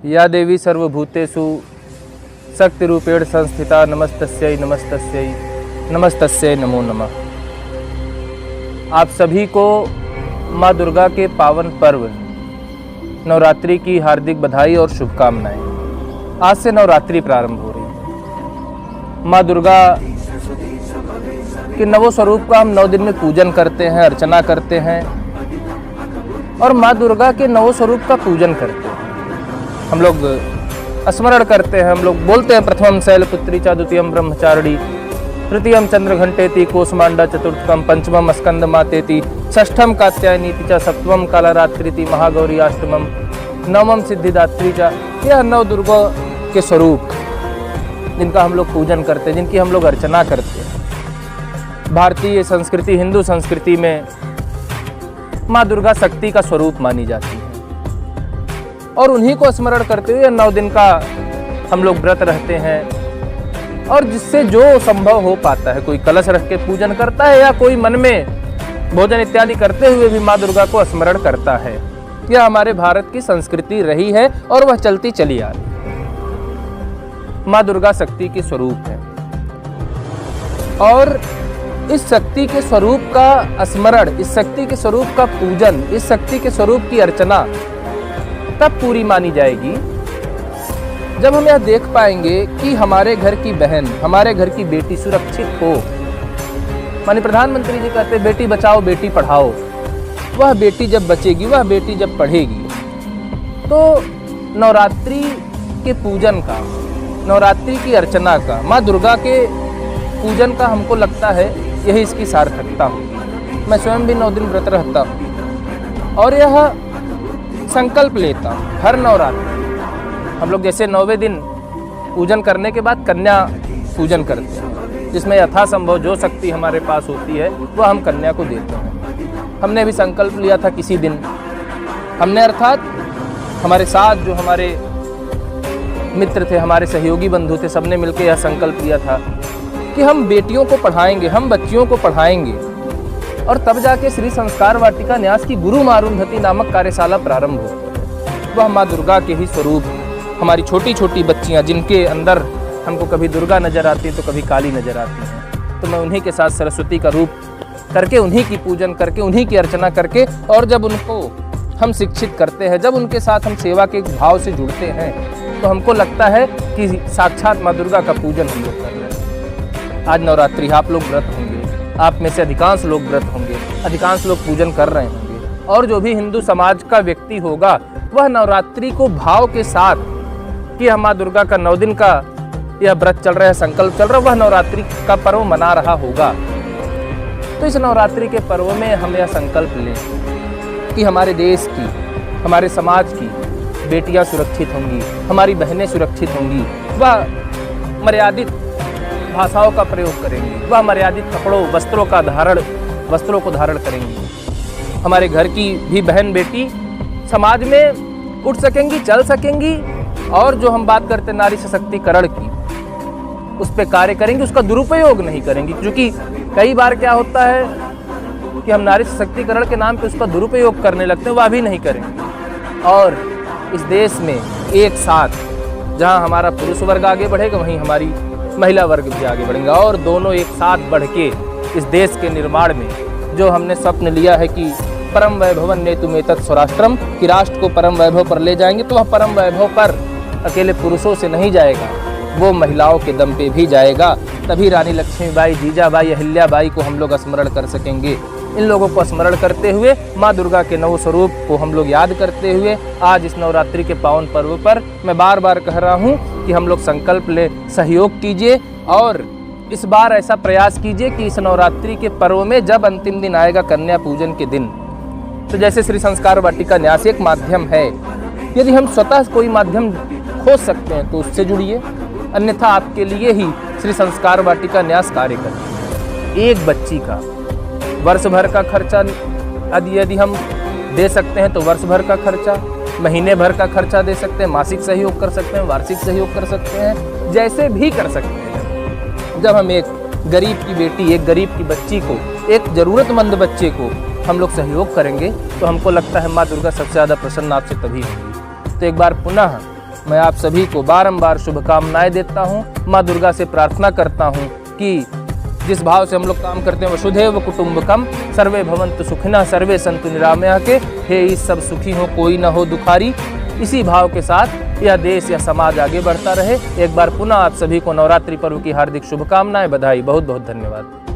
या देवी सर्वभूतेषु शक्तिरूपेण संस्थिता नमस्तस्यै नमस्तस्यै नमस्तस्यै नमो नमः। आप सभी को माँ दुर्गा के पावन पर्व नवरात्रि की हार्दिक बधाई और शुभकामनाएं। आज से नवरात्रि प्रारंभ हो रही है। माँ दुर्गा के नवों स्वरूप का हम 9 दिन में पूजन करते हैं, अर्चना करते हैं और माँ दुर्गा के नवों स्वरूप का पूजन करते हैं। हम लोग स्मरण करते हैं, हम लोग बोलते हैं प्रथमम शैलपुत्री च द्वितीयम ब्रह्मचारिणी तृतीयम चंद्रघंटेति कोसमांडा चतुर्थकम पंचमम स्कंद मातेति षष्ठम कात्यायनीति च सप्तमम कालरात्रिति महागौरी अष्टमम नवमम सिद्धिदात्री च। यह 9 दुर्गा के स्वरूप जिनका हम लोग पूजन करते हैं, जिनकी हम लोग अर्चना करते हैं। भारतीय संस्कृति, हिंदू संस्कृति में माँ दुर्गा शक्ति का स्वरूप मानी जाती है और उन्हीं को स्मरण करते हुए 9 दिन का हम लोग व्रत रहते हैं और जिससे जो संभव हो पाता है, कोई कलश रख के पूजन करता है या कोई मन में भोजन इत्यादि करते हुए भी माँ दुर्गा को स्मरण करता है। यह हमारे भारत की संस्कृति रही है और वह चलती चली आ रही है। माँ दुर्गा शक्ति की स्वरूप है और इस शक्ति के स्वरूप का स्मरण, इस शक्ति के स्वरूप का पूजन, इस शक्ति के स्वरूप की अर्चना तब पूरी मानी जाएगी जब हम यह देख पाएंगे कि हमारे घर की बहन, हमारे घर की बेटी सुरक्षित हो। माननीय प्रधानमंत्री जी कहते हैं बेटी बचाओ बेटी पढ़ाओ। वह बेटी जब बचेगी, वह बेटी जब पढ़ेगी तो नवरात्रि के पूजन का, नवरात्रि की अर्चना का, माँ दुर्गा के पूजन का हमको लगता है यही इसकी सार्थकता होगी। मैं स्वयं भी 9 दिन व्रत रहता हूँ और यह संकल्प लेता हूँ हर नवरात्रि। हम लोग जैसे 9वें दिन पूजन करने के बाद कन्या पूजन करते हैं, जिसमें यथासंभव जो शक्ति हमारे पास होती है वह हम कन्या को देते हैं। हमने भी संकल्प लिया था किसी दिन, हमने अर्थात हमारे साथ जो हमारे मित्र थे, हमारे सहयोगी बंधु थे, सबने मिलकर यह संकल्प लिया था कि हम बेटियों को पढ़ाएंगे, हम बच्चियों को पढ़ाएंगे और तब जाके श्री संस्कार वाटिका न्यास की गुरु मारुंधति नामक कार्यशाला प्रारंभ हो। वह माँ दुर्गा के ही स्वरूप, हमारी छोटी छोटी बच्चियाँ जिनके अंदर हमको कभी दुर्गा नजर आती है तो कभी काली नजर आती हैं, तो मैं उन्हीं के साथ सरस्वती का रूप करके, उन्हीं की पूजन करके, उन्हीं की अर्चना करके और जब उनको हम शिक्षित करते हैं, जब उनके साथ हम सेवा के भाव से जुड़ते हैं तो हमको लगता है कि साक्षात माँ दुर्गा का पूजन हम लोग कर रहे हैं। आज नवरात्रि, आप लोग व्रत होंगे, आप में से अधिकांश लोग व्रत होंगे, अधिकांश लोग पूजन कर रहे होंगे और जो भी हिंदू समाज का व्यक्ति होगा वह नवरात्रि को भाव के साथ कि हम माँ दुर्गा का 9 दिन का यह व्रत चल रहा है, संकल्प चल रहा है, वह नवरात्रि का पर्व मना रहा होगा। तो इस नवरात्रि के पर्व में हम यह संकल्प लें कि हमारे देश की, हमारे समाज की बेटियां सुरक्षित होंगी, हमारी बहनें सुरक्षित होंगी, वह मर्यादित भाषाओं का प्रयोग करेंगी, वह मर्यादित कपड़ों, वस्त्रों को धारण करेंगी। हमारे घर की भी बहन बेटी समाज में उठ सकेंगी, चल सकेंगी और जो हम बात करते हैं नारी सशक्तिकरण की, उस पर कार्य करेंगी, उसका दुरुपयोग नहीं करेंगी। क्योंकि कई बार क्या होता है कि हम नारी सशक्तिकरण के नाम पे उसका दुरुपयोग करने लगते हैं, वह भी नहीं करेंगे। और इस देश में एक साथ जहां हमारा पुरुष वर्ग आगे बढ़ेगा वहीं हमारी महिला वर्ग भी आगे बढ़ेंगे और दोनों एक साथ बढ़ के इस देश के निर्माण में जो हमने स्वप्न लिया है कि परम वैभवन नेतुमेतत् स्वराष्ट्रम, कि राष्ट्र को परम वैभव पर ले जाएंगे, तो वह परम वैभव पर अकेले पुरुषों से नहीं जाएगा, वो महिलाओं के दम पे भी जाएगा। तभी रानी लक्ष्मीबाई, जीजाबाई, अहिल्याबाई को हम लोग स्मरण कर सकेंगे। इन लोगों को स्मरण करते हुए माँ दुर्गा के नव स्वरूप को हम लोग याद करते हुए आज इस नवरात्रि के पावन पर्व पर मैं बार बार कह रहा हूँ कि हम लोग संकल्प ले, सहयोग कीजिए और इस बार ऐसा प्रयास कीजिए कि इस नवरात्रि के पर्व में जब अंतिम दिन आएगा कन्या पूजन के दिन, तो जैसे श्री संस्कार वाटिका न्यास एक माध्यम है, यदि हम स्वतः कोई माध्यम खोज सकते हैं तो उससे जुड़िए, अन्यथा आपके लिए ही श्री संस्कार वाटिका न्यास कार्य करती है। एक बच्ची का वर्ष भर का खर्चा यदि हम दे सकते हैं तो वर्ष भर का खर्चा, महीने भर का खर्चा दे सकते हैं, मासिक सहयोग कर सकते हैं, वार्षिक सहयोग कर सकते हैं, जैसे भी कर सकते हैं। जब हम एक गरीब की बेटी, एक गरीब की बच्ची को, एक ज़रूरतमंद बच्चे को हम लोग सहयोग करेंगे तो हमको लगता है माँ दुर्गा सबसे ज़्यादा प्रसन्न आपसे तभी होंगी। तो एक बार पुनः मैं आप सभी को बारंबार शुभकामनाएं देता हूं। माँ दुर्गा से प्रार्थना करता हूं कि जिस भाव से हम लोग काम करते हैं वसुधैव कुटुंबकम सर्वे भवन्तु सुखिनः सर्वे सन्तु निरामया के हे इस सब सुखी हो कोई न हो दुखारी, इसी भाव के साथ यह देश या समाज आगे बढ़ता रहे। एक बार पुनः आप सभी को नवरात्रि पर्व की हार्दिक शुभकामनाएं, बधाई, बहुत बहुत धन्यवाद।